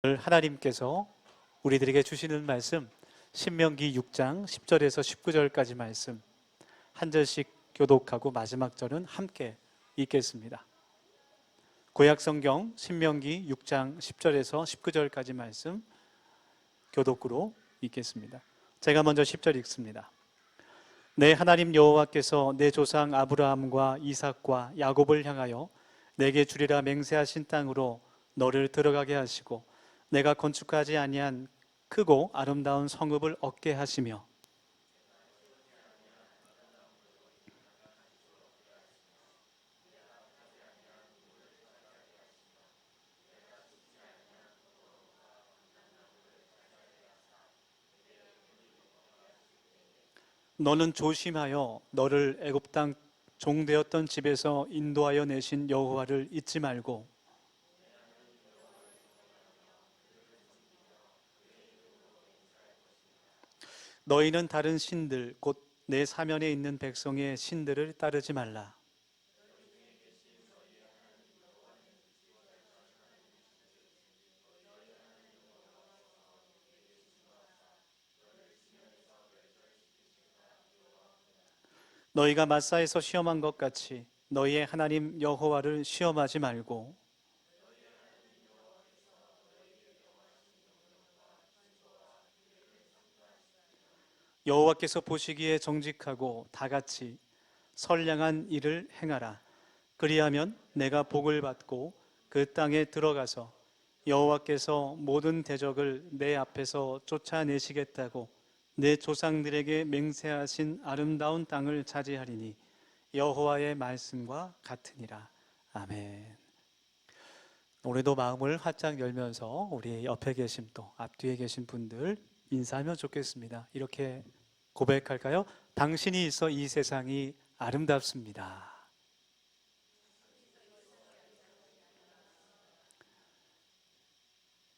하나님께서 우리들에게 주시는 말씀 신명기 6장 10절에서 19절까지 말씀 한 절씩 교독하고 마지막 절은 함께 읽겠습니다. 구약성경 신명기 6장 10절에서 19절까지 말씀 교독으로 읽겠습니다. 제가 먼저 10절 읽습니다. 내 하나님 여호와께서 내 조상 아브라함과 이삭과 야곱을 향하여 내게 주리라 맹세하신 땅으로 너를 들어가게 하시고 내가 건축하지 아니한 크고 아름다운 성읍을 얻게 하시며 너는 조심하여 너를 애굽 땅 종되었던 집에서 인도하여 내신 여호와를 잊지 말고 너희는 다른 신들 곧 내 사면에 있는 백성의 신들을 따르지 말라. 너희가 마사에서 시험한 것 같이 너희의 하나님 여호와를 시험하지 말고 여호와께서 보시기에 정직하고 다같이 선량한 일을 행하라. 그리하면 내가 복을 받고 그 땅에 들어가서 여호와께서 모든 대적을 내 앞에서 쫓아내시겠다고 내 조상들에게 맹세하신 아름다운 땅을 차지하리니 여호와의 말씀과 같으니라. 아멘. 오늘도 마음을 활짝 열면서 우리 옆에 계신 또 앞뒤에 계신 분들 인사하면 좋겠습니다. 이렇게 고백할까요? 당신이 있어 이 세상이 아름답습니다.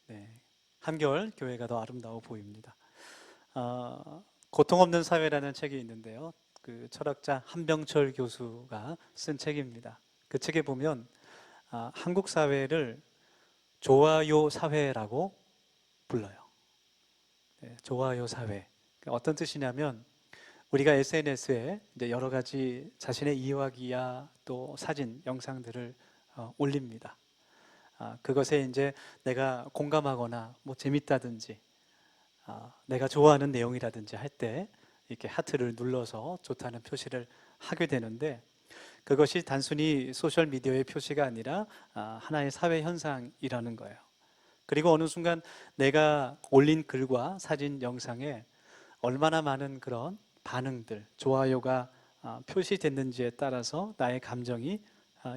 네, 한결 교회가 더 아름다워 보입니다. 고통 없는 사회라는 책이 있는데요. 그 철학자 한병철 교수가 쓴 책입니다. 그 책에 보면 한국 사회를 좋아요 사회라고 불러요. 네, 좋아요 사회. 어떤 뜻이냐면 우리가 SNS에 이제 여러 가지 자신의 이야기야 또 사진, 영상들을 올립니다. 그것에 이제 내가 공감하거나 뭐 재밌다든지 내가 좋아하는 내용이라든지 할 때 이렇게 하트를 눌러서 좋다는 표시를 하게 되는데 그것이 단순히 소셜 미디어의 표시가 아니라 하나의 사회 현상이라는 거예요. 그리고 어느 순간 내가 올린 글과 사진, 영상에 얼마나 많은 그런 반응들, 좋아요가 표시됐는지에 따라서 나의 감정이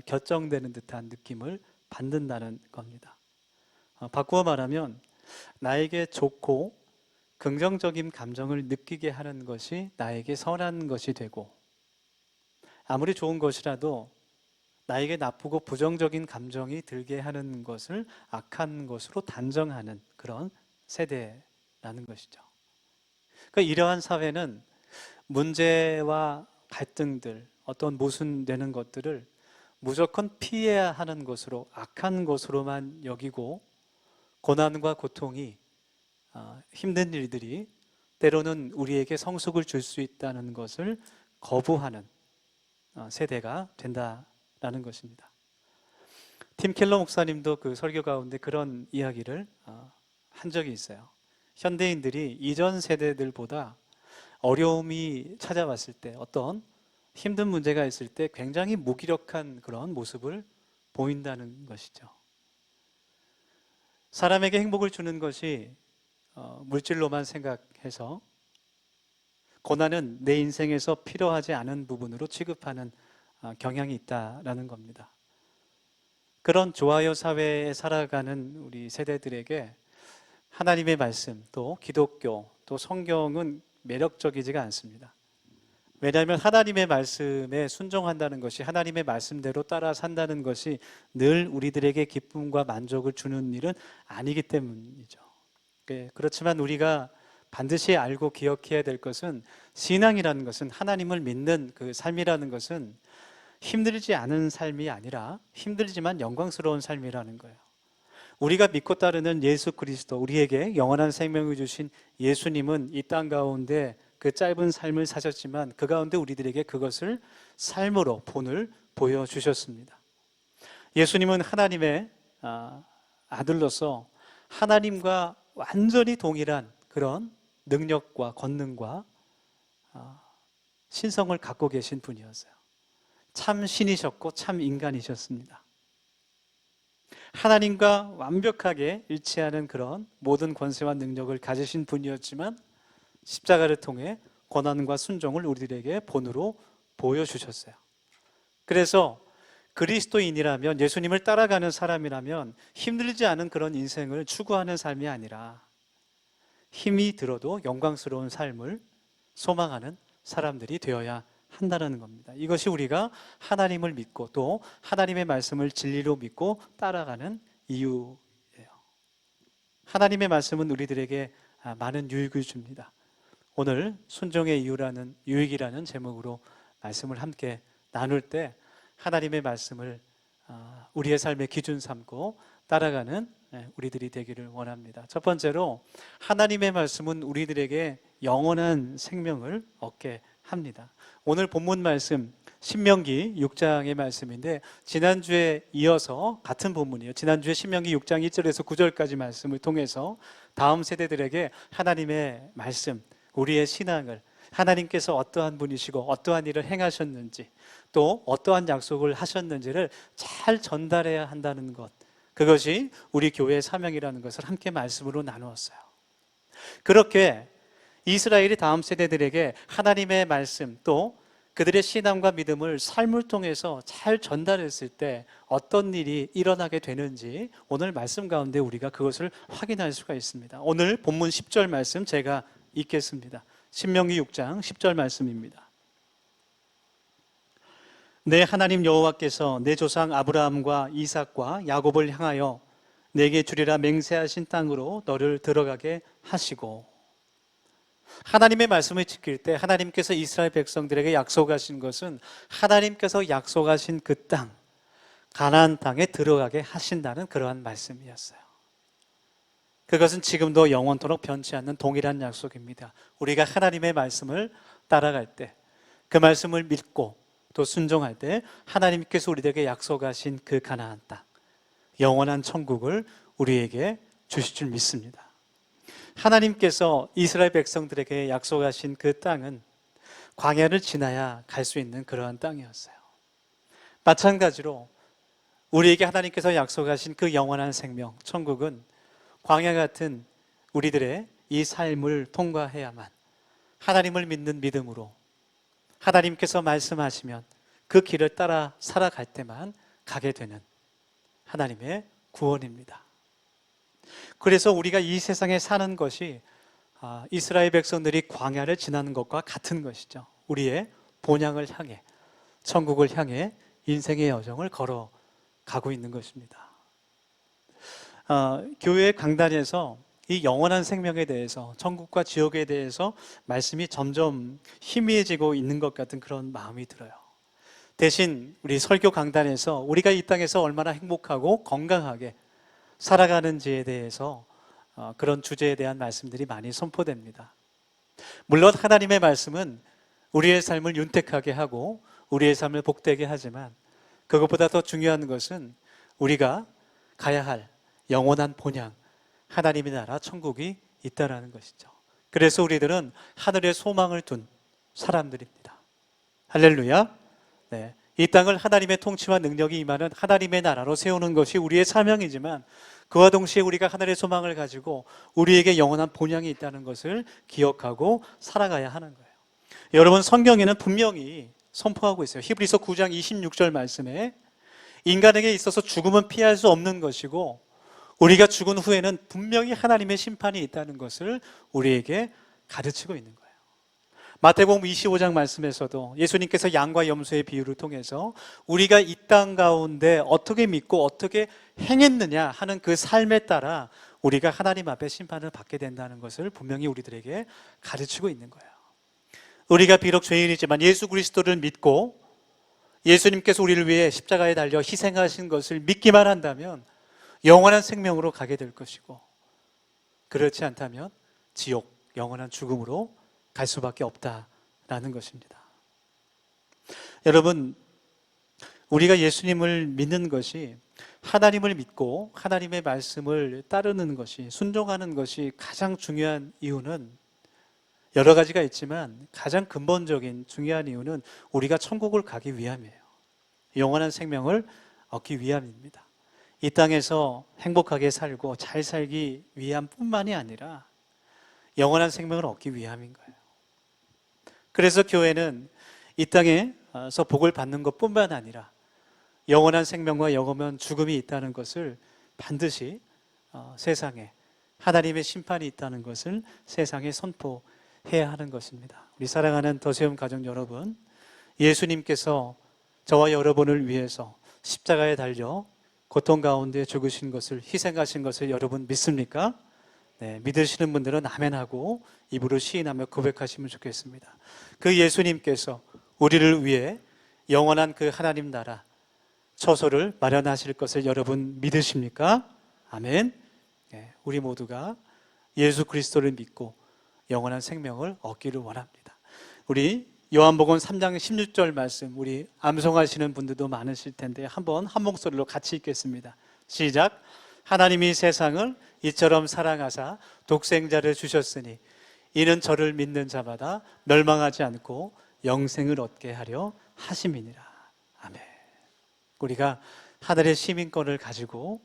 결정되는 듯한 느낌을 받는다는 겁니다. 바꾸어 말하면 나에게 좋고 긍정적인 감정을 느끼게 하는 것이 나에게 선한 것이 되고 아무리 좋은 것이라도 나에게 나쁘고 부정적인 감정이 들게 하는 것을 악한 것으로 단정하는 그런 세대라는 것이죠. 그러니까 이러한 사회는 문제와 갈등들, 어떤 모순되는 것들을 무조건 피해야 하는 것으로 악한 것으로만 여기고 고난과 고통이 힘든 일들이 때로는 우리에게 성숙을 줄 수 있다는 것을 거부하는 세대가 된다라는 것입니다. 팀 켈러 목사님도 그 설교 가운데 그런 이야기를 한 적이 있어요. 현대인들이 이전 세대들보다 어려움이 찾아왔을 때 어떤 힘든 문제가 있을 때 굉장히 무기력한 그런 모습을 보인다는 것이죠. 사람에게 행복을 주는 것이 물질로만 생각해서 고난은 내 인생에서 필요하지 않은 부분으로 취급하는 경향이 있다라는 겁니다. 그런 좋아요 사회에 살아가는 우리 세대들에게 하나님의 말씀, 또 기독교, 또 성경은 매력적이지가 않습니다. 왜냐하면 하나님의 말씀에 순종한다는 것이 하나님의 말씀대로 따라 산다는 것이 늘 우리들에게 기쁨과 만족을 주는 일은 아니기 때문이죠. 그렇지만 우리가 반드시 알고 기억해야 될 것은 신앙이라는 것은 하나님을 믿는 그 삶이라는 것은 힘들지 않은 삶이 아니라 힘들지만 영광스러운 삶이라는 거예요. 우리가 믿고 따르는 예수 그리스도, 우리에게 영원한 생명을 주신 예수님은 이 땅 가운데 그 짧은 삶을 사셨지만 그 가운데 우리들에게 그것을 삶으로 본을 보여주셨습니다. 예수님은 하나님의 아들로서 하나님과 완전히 동일한 그런 능력과 권능과 신성을 갖고 계신 분이었어요. 참 신이셨고 참 인간이셨습니다. 하나님과 완벽하게 일치하는 그런 모든 권세와 능력을 가지신 분이었지만 십자가를 통해 고난과 순종을 우리들에게 본으로 보여주셨어요. 그래서 그리스도인이라면, 예수님을 따라가는 사람이라면 힘들지 않은 그런 인생을 추구하는 삶이 아니라 힘이 들어도 영광스러운 삶을 소망하는 사람들이 되어야 한다는 겁니다. 이것이 우리가 하나님을 믿고 또 하나님의 말씀을 진리로 믿고 따라가는 이유예요. 하나님의 말씀은 우리들에게 많은 유익을 줍니다. 오늘 순종의 이유라는, 유익이라는 제목으로 말씀을 함께 나눌 때 하나님의 말씀을 우리의 삶의 기준 삼고 따라가는 우리들이 되기를 원합니다. 첫 번째로, 하나님의 말씀은 우리들에게 영원한 생명을 얻게 합니다. 오늘 본문 말씀 신명기 6장의 말씀인데 지난주에 이어서 같은 본문이에요. 지난주에 신명기 6장 1절에서 9절까지 말씀을 통해서 다음 세대들에게 하나님의 말씀, 우리의 신앙을, 하나님께서 어떠한 분이시고 어떠한 일을 행하셨는지 또 어떠한 약속을 하셨는지를 잘 전달해야 한다는 것, 그것이 우리 교회의 사명이라는 것을 함께 말씀으로 나누었어요. 그렇게 이스라엘이 다음 세대들에게 하나님의 말씀 또 그들의 신앙과 믿음을 삶을 통해서 잘 전달했을 때 어떤 일이 일어나게 되는지 오늘 말씀 가운데 우리가 그것을 확인할 수가 있습니다. 오늘 본문 10절 말씀 제가 읽겠습니다. 신명기 6장 10절 말씀입니다. 내 하나님 여호와께서 내 조상 아브라함과 이삭과 야곱을 향하여 내게 주리라 맹세하신 땅으로 너를 들어가게 하시고, 하나님의 말씀을 지킬 때 하나님께서 이스라엘 백성들에게 약속하신 것은 하나님께서 약속하신 그 땅, 가나안 땅에 들어가게 하신다는 그러한 말씀이었어요. 그것은 지금도 영원토록 변치 않는 동일한 약속입니다. 우리가 하나님의 말씀을 따라갈 때, 그 말씀을 믿고 또 순종할 때 하나님께서 우리에게 약속하신 그 가나안 땅, 영원한 천국을 우리에게 주실 줄 믿습니다. 하나님께서 이스라엘 백성들에게 약속하신 그 땅은 광야를 지나야 갈 수 있는 그러한 땅이었어요. 마찬가지로 우리에게 하나님께서 약속하신 그 영원한 생명, 천국은 광야 같은 우리들의 이 삶을 통과해야만, 하나님을 믿는 믿음으로 하나님께서 말씀하시면 그 길을 따라 살아갈 때만 가게 되는 하나님의 구원입니다. 그래서 우리가 이 세상에 사는 것이 이스라엘 백성들이 광야를 지나는 것과 같은 것이죠. 우리의 본향을 향해, 천국을 향해 인생의 여정을 걸어가고 있는 것입니다. 교회 강단에서 이 영원한 생명에 대해서, 천국과 지옥에 대해서 말씀이 점점 희미해지고 있는 것 같은 그런 마음이 들어요. 대신 우리 설교 강단에서 우리가 이 땅에서 얼마나 행복하고 건강하게 살아가는지에 대해서 그런 주제에 대한 말씀들이 많이 선포됩니다. 물론 하나님의 말씀은 우리의 삶을 윤택하게 하고 우리의 삶을 복되게 하지만 그것보다 더 중요한 것은 우리가 가야 할 영원한 본향, 하나님의 나라 천국이 있다라는 것이죠. 그래서 우리들은 하늘에 소망을 둔 사람들입니다. 할렐루야. 네. 이 땅을 하나님의 통치와 능력이 임하는 하나님의 나라로 세우는 것이 우리의 사명이지만 그와 동시에 우리가 하늘의 소망을 가지고 우리에게 영원한 본향이 있다는 것을 기억하고 살아가야 하는 거예요. 여러분, 성경에는 분명히 선포하고 있어요. 히브리서 9장 26절 말씀에 인간에게 있어서 죽음은 피할 수 없는 것이고 우리가 죽은 후에는 분명히 하나님의 심판이 있다는 것을 우리에게 가르치고 있는 거예요. 마태복음 25장 말씀에서도 예수님께서 양과 염소의 비유를 통해서 우리가 이 땅 가운데 어떻게 믿고 어떻게 행했느냐 하는 그 삶에 따라 우리가 하나님 앞에 심판을 받게 된다는 것을 분명히 우리들에게 가르치고 있는 거예요. 우리가 비록 죄인이지만 예수 그리스도를 믿고 예수님께서 우리를 위해 십자가에 달려 희생하신 것을 믿기만 한다면 영원한 생명으로 가게 될 것이고, 그렇지 않다면 지옥, 영원한 죽음으로 갈 수밖에 없다라는 것입니다. 여러분, 우리가 예수님을 믿는 것이, 하나님을 믿고 하나님의 말씀을 따르는 것이, 순종하는 것이 가장 중요한 이유는 여러 가지가 있지만 가장 근본적인 중요한 이유는 우리가 천국을 가기 위함이에요. 영원한 생명을 얻기 위함입니다. 이 땅에서 행복하게 살고 잘 살기 위함뿐만이 아니라 영원한 생명을 얻기 위함인 거예요. 그래서 교회는 이 땅에서 복을 받는 것뿐만 아니라 영원한 생명과 영원한 죽음이 있다는 것을 반드시 세상에, 하나님의 심판이 있다는 것을 세상에 선포해야 하는 것입니다. 우리 사랑하는 더세움 가족 여러분, 예수님께서 저와 여러분을 위해서 십자가에 달려 고통 가운데 죽으신 것을, 희생하신 것을 여러분 믿습니까? 네, 믿으시는 분들은 아멘하고 입으로 시인하며 고백하시면 좋겠습니다. 그 예수님께서 우리를 위해 영원한 그 하나님 나라, 처소를 마련하실 것을 여러분 믿으십니까? 아멘. 네, 우리 모두가 예수 그리스도를 믿고 영원한 생명을 얻기를 원합니다. 우리 요한복음 3장 16절 말씀, 우리 암송하시는 분들도 많으실 텐데 한번 한 목소리로 같이 읽겠습니다. 시작. 하나님이 세상을 이처럼 사랑하사 독생자를 주셨으니 이는 저를 믿는 자마다 멸망하지 않고 영생을 얻게 하려 하심이니라. 아멘. 우리가 하늘의 시민권을 가지고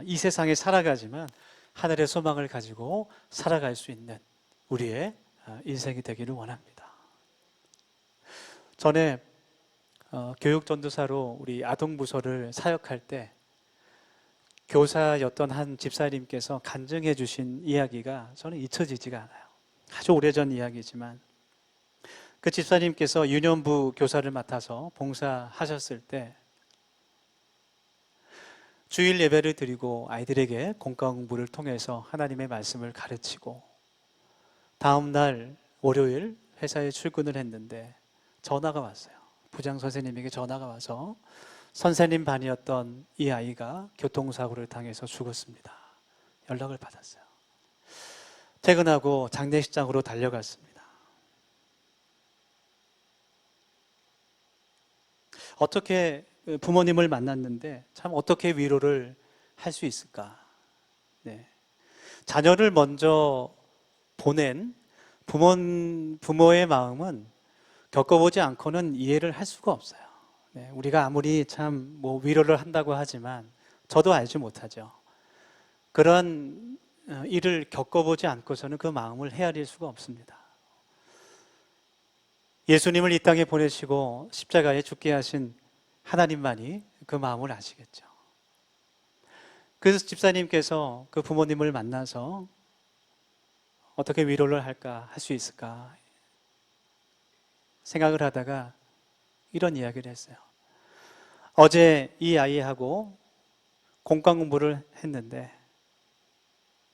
이 세상에 살아가지만 하늘의 소망을 가지고 살아갈 수 있는 우리의 인생이 되기를 원합니다. 전에 교육전도사로 우리 아동부서를 사역할 때 교사였던 한 집사님께서 간증해 주신 이야기가 저는 잊혀지지가 않아요. 아주 오래전 이야기지만 그 집사님께서 유년부 교사를 맡아서 봉사하셨을 때 주일 예배를 드리고 아이들에게 공과 공부를 통해서 하나님의 말씀을 가르치고 다음 날 월요일 회사에 출근을 했는데 전화가 왔어요. 부장 선생님에게 전화가 와서 선생님 반이었던 이 아이가 교통사고를 당해서 죽었습니다. 연락을 받았어요. 퇴근하고 장례식장으로 달려갔습니다. 어떻게 부모님을 만났는데 참 어떻게 위로를 할 수 있을까? 네. 자녀를 먼저 보낸 부모의 마음은 겪어보지 않고는 이해를 할 수가 없어요. 네. 우리가 아무리 참 위로를 한다고 하지만 저도 알지 못하죠. 그런 일을 겪어보지 않고서는 그 마음을 헤아릴 수가 없습니다. 예수님을 이 땅에 보내시고 십자가에 죽게 하신 하나님만이 그 마음을 아시겠죠. 그래서 집사님께서 그 부모님을 만나서 어떻게 위로를 할까, 할 수 있을까 생각을 하다가 이런 이야기를 했어요. 어제 이 아이하고 공과 공부를 했는데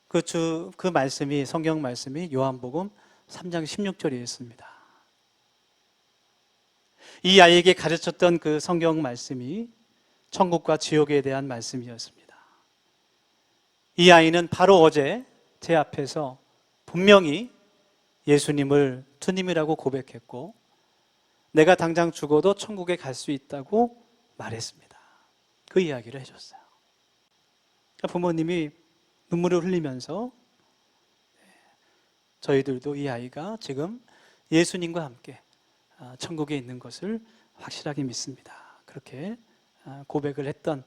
그 말씀이, 성경 말씀이 요한복음 3장 16절이었습니다. 이 아이에게 가르쳤던 그 성경 말씀이 천국과 지옥에 대한 말씀이었습니다. 이 아이는 바로 어제 제 앞에서 분명히 예수님을 주님이라고 고백했고 내가 당장 죽어도 천국에 갈 수 있다고 말했습니다. 그 이야기를 해줬어요. 부모님이 눈물을 흘리면서 저희들도 이 아이가 지금 예수님과 함께 천국에 있는 것을 확실하게 믿습니다. 그렇게 고백을 했던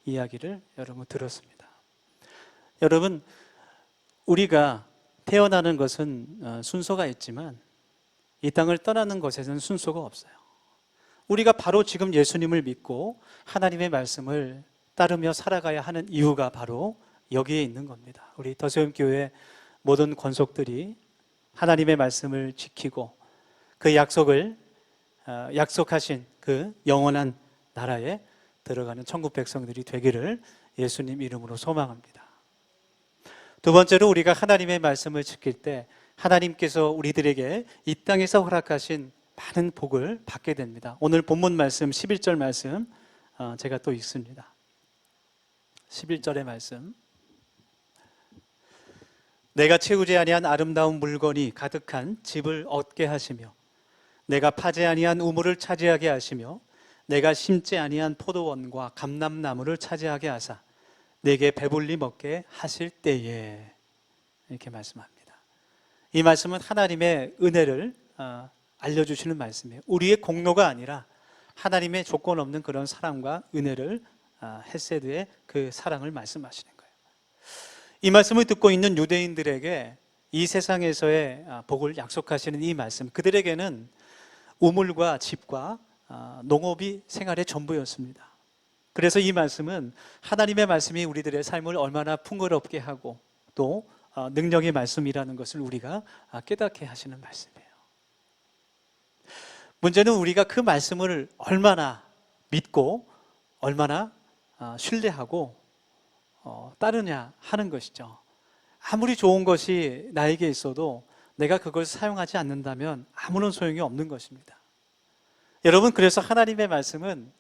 이야기를 여러분 들었습니다. 여러분, 우리가 태어나는 것은 순서가 있지만 이 땅을 떠나는 것에는 순서가 없어요. 우리가 바로 지금 예수님을 믿고 하나님의 말씀을 따르며 살아가야 하는 이유가 바로 여기에 있는 겁니다. 우리 더세움교회 모든 권속들이 하나님의 말씀을 지키고 그 약속을 약속하신 그 영원한 나라에 들어가는 천국 백성들이 되기를 예수님 이름으로 소망합니다. 두 번째로 우리가 하나님의 말씀을 지킬 때 하나님께서 우리들에게 이 땅에서 허락하신 많은 복을 받게 됩니다. 오늘 본문 말씀 11절 말씀 제가 또 읽습니다. 11절의 말씀. 내가 채우지 아니한 아름다운 물건이 가득한 집을 얻게 하시며 내가 파지 아니한 우물을 차지하게 하시며 내가 심지 아니한 포도원과 감람나무를 차지하게 하사 내게 배불리 먹게 하실 때에, 이렇게 말씀합니다. 이 말씀은 하나님의 은혜를 알려주시는 말씀이에요. 우리의 공로가 아니라 하나님의 조건 없는 그런 사랑과 은혜를, 헤세드의 그 사랑을 말씀하시는 거예요. 이 말씀을 듣고 있는 유대인들에게 이 세상에서의 복을 약속하시는 이 말씀, 그들에게는 우물과 집과 농업이 생활의 전부였습니다. 그래서 이 말씀은 하나님의 말씀이 우리들의 삶을 얼마나 풍요롭게 하고 또 능력의 말씀이라는 것을 우리가 깨닫게 하시는 말씀이에요. 문제는 우리가 그 말씀을 얼마나 믿고 얼마나 신뢰하고 따르냐 하는 것이죠. 아무리 좋은 것이 나에게 있어도 내가 그걸 사용하지 않는다면 아무런 소용이 없는 것입니다. 여러분, 그래서 하나님의 말씀은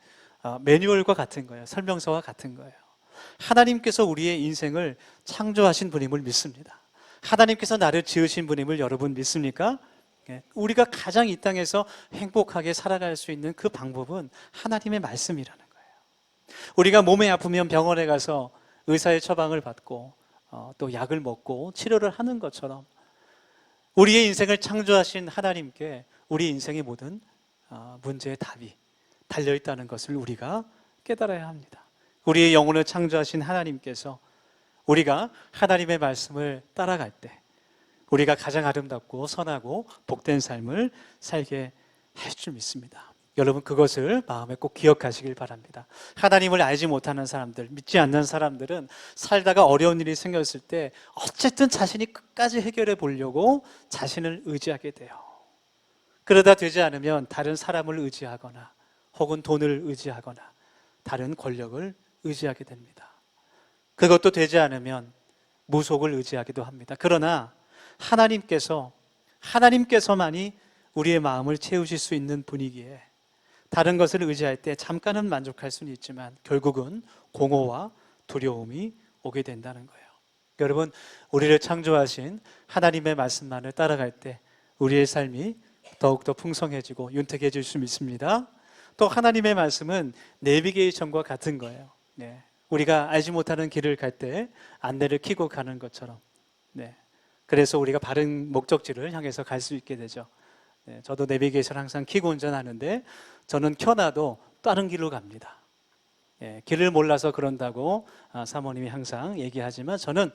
매뉴얼과 같은 거예요. 설명서와 같은 거예요. 하나님께서 우리의 인생을 창조하신 분임을 믿습니다. 하나님께서 나를 지으신 분임을 여러분 믿습니까? 우리가 가장 이 땅에서 행복하게 살아갈 수 있는 그 방법은 하나님의 말씀이라는 거예요. 우리가 몸이 아프면 병원에 가서 의사의 처방을 받고 또 약을 먹고 치료를 하는 것처럼 우리의 인생을 창조하신 하나님께 우리 인생의 모든 문제의 답이 달려있다는 것을 우리가 깨달아야 합니다. 우리의 영혼을 창조하신 하나님께서 우리가 하나님의 말씀을 따라갈 때 우리가 가장 아름답고 선하고 복된 삶을 살게 할 줄 믿습니다. 여러분, 그것을 마음에 꼭 기억하시길 바랍니다. 하나님을 알지 못하는 사람들, 믿지 않는 사람들은 살다가 어려운 일이 생겼을 때 어쨌든 자신이 끝까지 해결해 보려고 자신을 의지하게 돼요. 그러다 되지 않으면 다른 사람을 의지하거나 혹은 돈을 의지하거나 다른 권력을 의지하게 됩니다. 그것도 되지 않으면 무속을 의지하기도 합니다. 그러나 하나님께서만이 우리의 마음을 채우실 수 있는 분이기에 다른 것을 의지할 때 잠깐은 만족할 수는 있지만 결국은 공허와 두려움이 오게 된다는 거예요. 여러분, 우리를 창조하신 하나님의 말씀만을 따라갈 때 우리의 삶이 더욱더 풍성해지고 윤택해질 수 있습니다. 또 하나님의 말씀은 내비게이션과 같은 거예요. 우리가 알지 못하는 길을 갈 때 안내를 켜고 가는 것처럼, 그래서 우리가 바른 목적지를 향해서 갈 수 있게 되죠. 저도 내비게이션 항상 켜고 운전하는데 저는 켜놔도 다른 길로 갑니다. 길을 몰라서 그런다고 사모님이 항상 얘기하지만 저는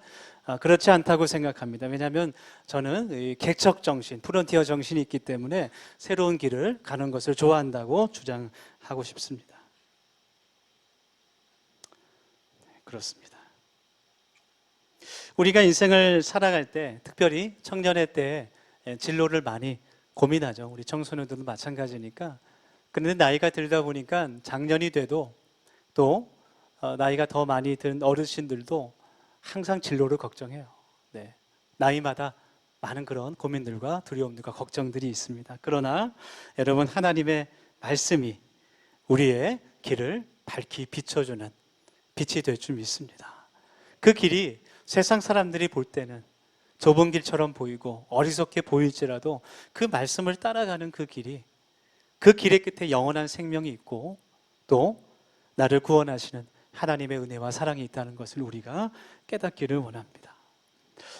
그렇지 않다고 생각합니다. 왜냐하면 저는 개척 정신, 프론티어 정신이 있기 때문에 새로운 길을 가는 것을 좋아한다고 주장하고 싶습니다. 그렇습니다. 우리가 인생을 살아갈 때, 특별히 청년의 때 진로를 많이 고민하죠. 우리 청소년들도 마찬가지니까. 그런데 나이가 들다 보니까 장년이 돼도 또 나이가 더 많이 든 어르신들도 항상 진로를 걱정해요. 나이마다 많은 그런 고민들과 두려움들과 걱정들이 있습니다. 그러나 여러분, 하나님의 말씀이 우리의 길을 밝히 비춰주는 빛이 될 줄 믿습니다. 그 길이 세상 사람들이 볼 때는 좁은 길처럼 보이고 어리석게 보일지라도 그 말씀을 따라가는 그 길의 끝에 영원한 생명이 있고 또 나를 구원하시는 하나님의 은혜와 사랑이 있다는 것을 우리가 깨닫기를 원합니다.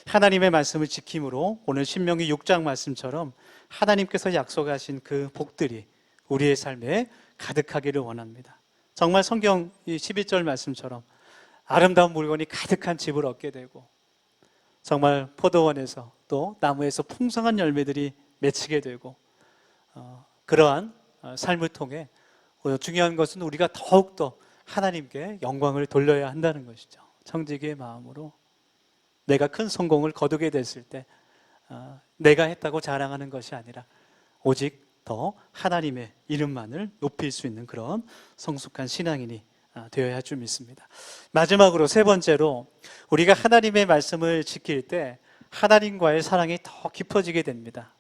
하나님의 말씀을 지킴으로 오늘 신명기 6장 말씀처럼 하나님께서 약속하신 그 복들이 우리의 삶에 가득하기를 원합니다. 정말 성경 11절 말씀처럼 아름다운 물건이 가득한 집을 얻게 되고 정말 포도원에서 또 나무에서 풍성한 열매들이 맺히게 되고 그러한 삶을 통해 중요한 것은 우리가 더욱더 하나님께 영광을 돌려야 한다는 것이죠. 청지기의 마음으로 내가 큰 성공을 거두게 됐을 때 내가 했다고 자랑하는 것이 아니라 오직 더 하나님의 이름만을 높일 수 있는 그런 성숙한 신앙인이 되어야 할 줄 믿습니다. 마지막으로 세 번째로 우리가 하나님의 말씀을 지킬 때 하나님과의 사랑이 더 깊어지게 됩니다.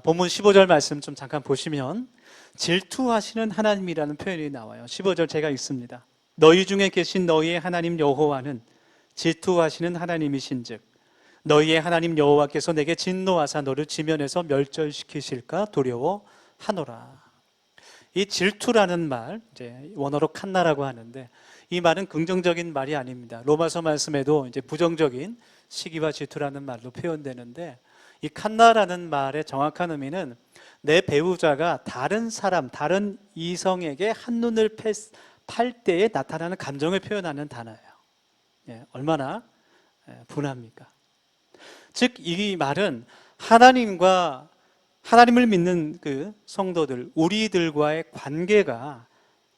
본문 15절 말씀 좀 잠깐 보시면 질투하시는 하나님이라는 표현이 나와요. 15절 제가 읽습니다. 너희 중에 계신 너희의 하나님 여호와는 질투하시는 하나님이신즉 너희의 하나님 여호와께서 내게 진노하사 너를 지면에서 멸절시키실까 두려워하노라. 이 질투라는 말, 이제 원어로 칸나라고 하는데, 이 말은 긍정적인 말이 아닙니다. 로마서 말씀에도 이제 부정적인 시기와 질투라는 말로 표현되는데, 이 칸나라는 말의 정확한 의미는 내 배우자가 다른 사람, 다른 이성에게 한눈을 팔 때에 나타나는 감정을 표현하는 단어예요. 예, 얼마나 분합니까? 즉, 이 말은 하나님을 믿는 그 성도들, 우리들과의 관계가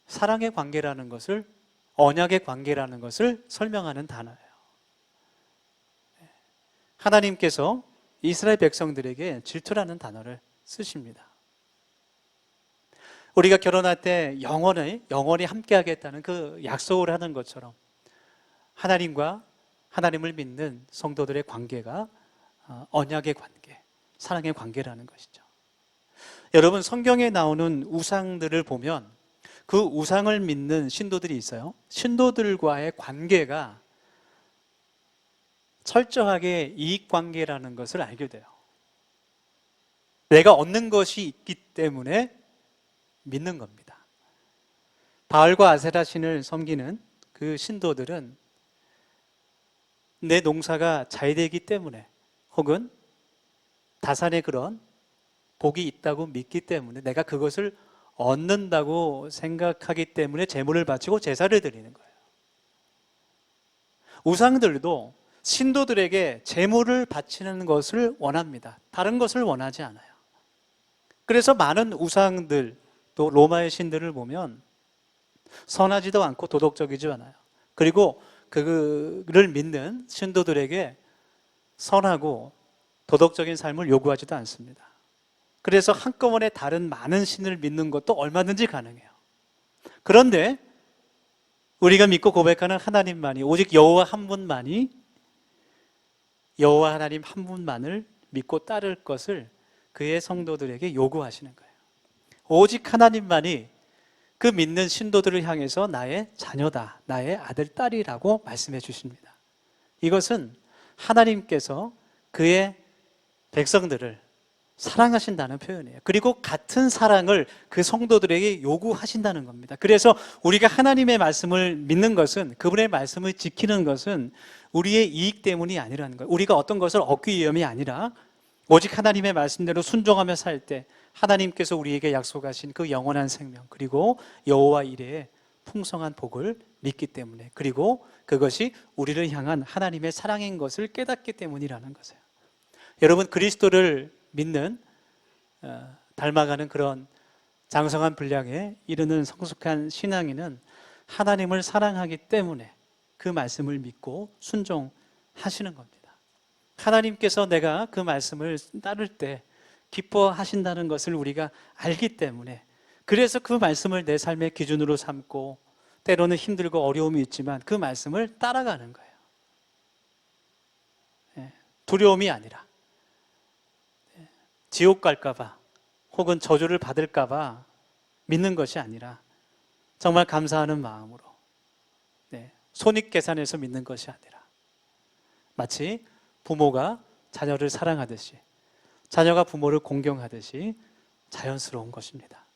사랑의 관계라는 것을, 언약의 관계라는 것을 설명하는 단어예요. 하나님께서 이스라엘 백성들에게 질투라는 단어를 쓰십니다. 우리가 결혼할 때 영원히 함께 하겠다는 그 약속을 하는 것처럼 하나님과 하나님을 믿는 성도들의 관계가 언약의 관계, 사랑의 관계라는 것이죠. 여러분, 성경에 나오는 우상들을 보면 그 우상을 믿는 신도들이 있어요. 신도들과의 관계가 철저하게 이익관계라는 것을 알게 돼요. 내가 얻는 것이 있기 때문에 믿는 겁니다. 바알과 아세라 신을 섬기는 그 신도들은 내 농사가 잘 되기 때문에, 혹은 다산의 그런 복이 있다고 믿기 때문에, 내가 그것을 얻는다고 생각하기 때문에 제물을 바치고 제사를 드리는 거예요. 우상들도 신도들에게 제물을 바치는 것을 원합니다. 다른 것을 원하지 않아요. 그래서 많은 우상들, 또 로마의 신들을 보면 선하지도 않고 도덕적이지 않아요. 그리고 그를 믿는 신도들에게 선하고 도덕적인 삶을 요구하지도 않습니다. 그래서 한꺼번에 다른 많은 신을 믿는 것도 얼마든지 가능해요. 그런데 우리가 믿고 고백하는 하나님만이, 오직 여호와 한 분만이, 여호와 하나님 한 분만을 믿고 따를 것을 그의 성도들에게 요구하시는 거예요. 오직 하나님만이 그 믿는 신도들을 향해서 나의 자녀다, 나의 아들, 딸이라고 말씀해 주십니다. 이것은 하나님께서 그의 백성들을 사랑하신다는 표현이에요. 그리고 같은 사랑을 그 성도들에게 요구하신다는 겁니다. 그래서 우리가 하나님의 말씀을 믿는 것은, 그분의 말씀을 지키는 것은 우리의 이익 때문이 아니라는 거예요. 우리가 어떤 것을 얻기 위함이 아니라 오직 하나님의 말씀대로 순종하며 살 때 하나님께서 우리에게 약속하신 그 영원한 생명, 그리고 여호와 이레의 풍성한 복을 믿기 때문에, 그리고 그것이 우리를 향한 하나님의 사랑인 것을 깨닫기 때문이라는 것이에요. 여러분, 그리스도를 믿는, 닮아가는 그런 장성한 분량에 이르는 성숙한 신앙인은 하나님을 사랑하기 때문에 그 말씀을 믿고 순종하시는 겁니다. 하나님께서 내가 그 말씀을 따를 때 기뻐하신다는 것을 우리가 알기 때문에, 그래서 그 말씀을 내 삶의 기준으로 삼고, 때로는 힘들고 어려움이 있지만 그 말씀을 따라가는 거예요. 두려움이 아니라, 지옥 갈까봐 혹은 저주를 받을까봐 믿는 것이 아니라 정말 감사하는 마음으로, 손익계산해서 믿는 것이 아니라 마치 부모가 자녀를 사랑하듯이, 자녀가 부모를 공경하듯이 자연스러운 것입니다.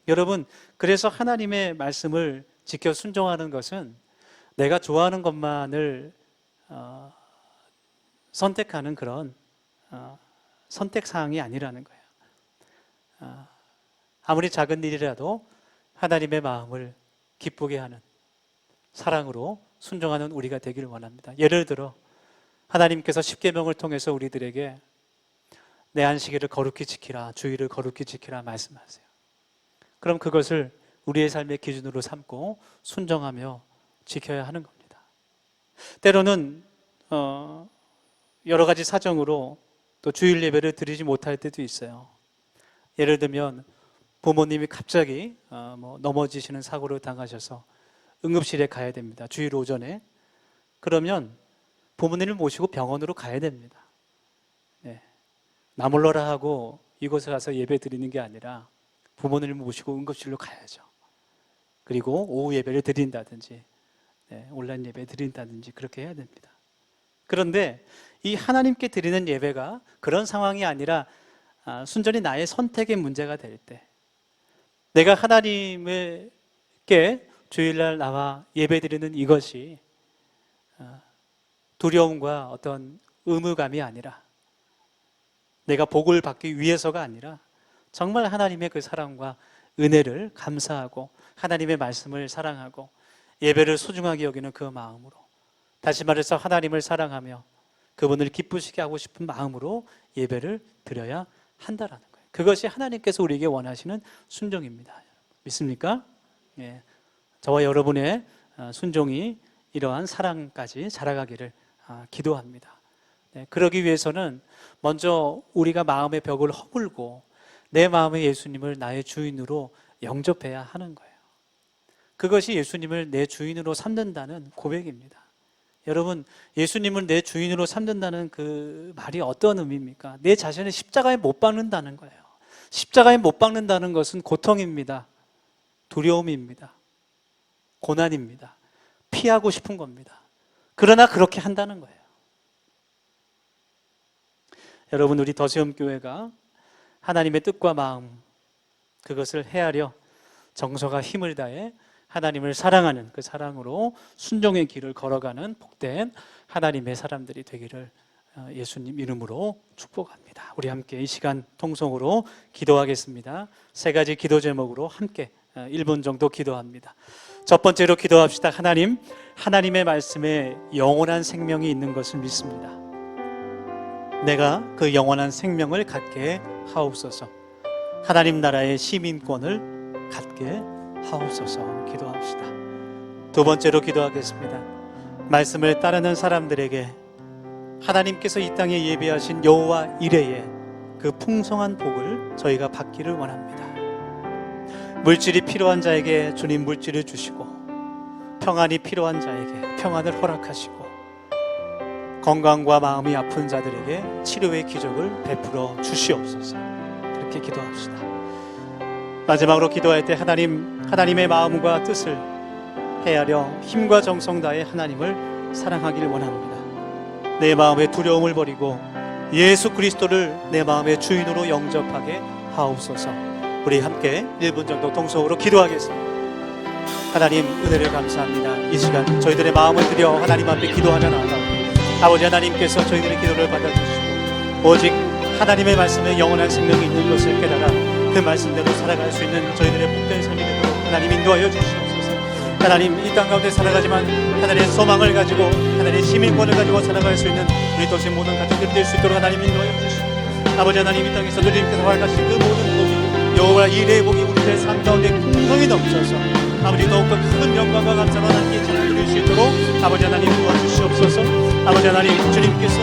여러분, 그래서 하나님의 말씀을 지켜 순종하는 것은 내가 좋아하는 것만을 선택하는 그런 선택사항이 아니라는 거예요. 아무리 작은 일이라도 하나님의 마음을 기쁘게 하는, 사랑으로 순종하는 우리가 되기를 원합니다. 예를 들어 하나님께서 십계명을 통해서 우리들에게 내 안식일을 거룩히 지키라, 주일을 거룩히 지키라 말씀하세요. 그럼 그것을 우리의 삶의 기준으로 삼고 순종하며 지켜야 하는 겁니다. 때로는 여러 가지 사정으로 또 주일 예배를 드리지 못할 때도 있어요. 예를 들면 부모님이 갑자기 넘어지시는 사고를 당하셔서 응급실에 가야 됩니다. 주일 오전에. 그러면 부모님을 모시고 병원으로 가야 됩니다. 나몰라라 하고 이곳에 와서 예배 드리는 게 아니라 부모님을 모시고 응급실로 가야죠. 그리고 오후 예배를 드린다든지 온라인 예배 드린다든지 그렇게 해야 됩니다. 그런데 이 하나님께 드리는 예배가 그런 상황이 아니라 순전히 나의 선택의 문제가 될 때, 내가 하나님께 주일날 나와 예배 드리는 이것이 두려움과 어떤 의무감이 아니라, 내가 복을 받기 위해서가 아니라 정말 하나님의 그 사랑과 은혜를 감사하고 하나님의 말씀을 사랑하고 예배를 소중하게 여기는 그 마음으로, 다시 말해서 하나님을 사랑하며 그분을 기쁘시게 하고 싶은 마음으로 예배를 드려야 한다라는 거예요. 그것이 하나님께서 우리에게 원하시는 순종입니다. 믿습니까? 예. 저와 여러분의 순종이 이러한 사랑까지 자라가기를 기도합니다. 그러기 위해서는 먼저 우리가 마음의 벽을 허물고 내 마음의 예수님을 나의 주인으로 영접해야 하는 거예요. 그것이 예수님을 내 주인으로 삼는다는 고백입니다. 여러분, 예수님을 내 주인으로 삼는다는 그 말이 어떤 의미입니까? 내 자신을 십자가에 못 박는다는 거예요. 십자가에 못 박는다는 것은 고통입니다. 두려움입니다. 고난입니다. 피하고 싶은 겁니다. 그러나 그렇게 한다는 거예요. 여러분, 우리 더시험교회가 하나님의 뜻과 마음, 그것을 헤아려 정성과 힘을 다해 하나님을 사랑하는 그 사랑으로 순종의 길을 걸어가는 복된 하나님의 사람들이 되기를 예수님 이름으로 축복합니다. 우리 함께 이 시간 통성으로 기도하겠습니다. 세 가지 기도 제목으로 함께 1분 정도 기도합니다. 첫 번째로 기도합시다. 하나님, 하나님의 말씀에 영원한 생명이 있는 것을 믿습니다. 내가 그 영원한 생명을 갖게 하옵소서. 하나님 나라의 시민권을 갖게 하옵소서. 기도합시다. 두 번째로 기도하겠습니다. 말씀을 따르는 사람들에게 하나님께서 이 땅에 예비하신 여호와 이레의 그 풍성한 복을 저희가 받기를 원합니다. 물질이 필요한 자에게 주님 물질을 주시고, 평안이 필요한 자에게 평안을 허락하시고, 건강과 마음이 아픈 자들에게 치료의 기적을 베풀어 주시옵소서. 그렇게 기도합시다. 마지막으로 기도할 때 하나님의 마음과 뜻을 헤아려 힘과 정성 다해 하나님을 사랑하기를 원합니다. 내 마음의 두려움을 버리고 예수 그리스도를 내 마음의 주인으로 영접하게 하옵소서. 우리 함께 1분 정도 동성으로 기도하겠습니다. 하나님, 은혜를 감사합니다. 이 시간 저희들의 마음을 들여 하나님 앞에 기도하며 나아가옵니다. 아버지 하나님께서 저희들의 기도를 받아주시고 오직 하나님의 말씀에 영원한 생명이 있는 것을 깨달아 그 말씀대로 살아갈 수 있는 저희들의 복된 삶이 되도록 하나님 인도하여 주시옵소서. 하나님, 이 땅 가운데 살아가지만 하나님의 소망을 가지고 하나님의 시민권을 가지고 살아갈 수 있는 우리 도시 모든 가족들이 될 수 있도록 하나님 인도하여 주시옵소서. 아버지 하나님, 이 땅에서 주님께서 허락하신 그 모든 복이, 여호와 이레의 복이 우리의 삶 가운데 풍성히 넘쳐서 아버지 더욱더 큰 영광과 감사로 하나님께 찬양을 드릴 수 있도록 아버지 하나님 도와주시옵소서. 아버지 하나님, 주님께서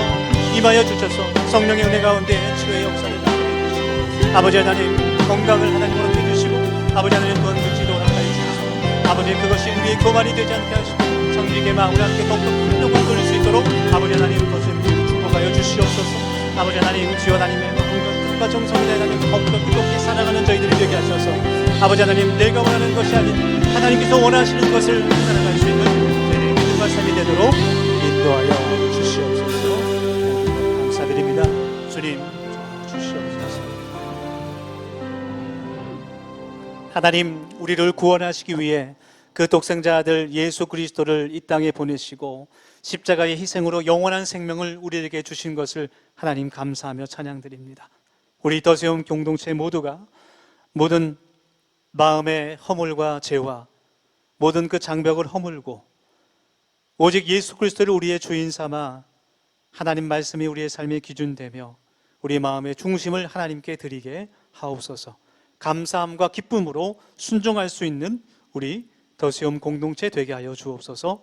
임하여 주셔서 성령의 은혜 가운데 치료의 역사를 나타내 주시고, 아버지 하나님 건강을 하나님 허락해 주시고, 아버지 하나님 또한 물질도 허락하여 주셔서 아버지 그것이 우리의 교만이 되지 않게 하시고 정직의 마음을 함께 더욱더 큰 영광을 돌릴 수 있도록 아버지 하나님 것을 축복하여 주시옵소서. 아버지 하나님, 주여 하나님의 마음과 뜻과 정성을 다하는 더욱더 뜨겁게 사랑하는 저희들이 되게 하셔서 아버지 하나님, 내가 원하는 것이 아닌 하나님께서 원하시는 것을 살아갈 수 있는 저희들의 믿음과 삶이 되도록 인도하여 주시옵소서. 감사드립니다. 주님 주시옵소서. 하나님, 우리를 구원하시기 위해 그 독생자 아들 예수 그리스도를 이 땅에 보내시고 십자가의 희생으로 영원한 생명을 우리에게 주신 것을 하나님 감사하며 찬양드립니다. 우리 더세움 공동체 모두가 모든 마음의 허물과 죄와 모든 그 장벽을 허물고 오직 예수 그리스도를 우리의 주인 삼아 하나님 말씀이 우리의 삶의 기준 되며 우리 마음의 중심을 하나님께 드리게 하옵소서. 감사함과 기쁨으로 순종할 수 있는 우리 더시험 공동체 되게 하여 주옵소서.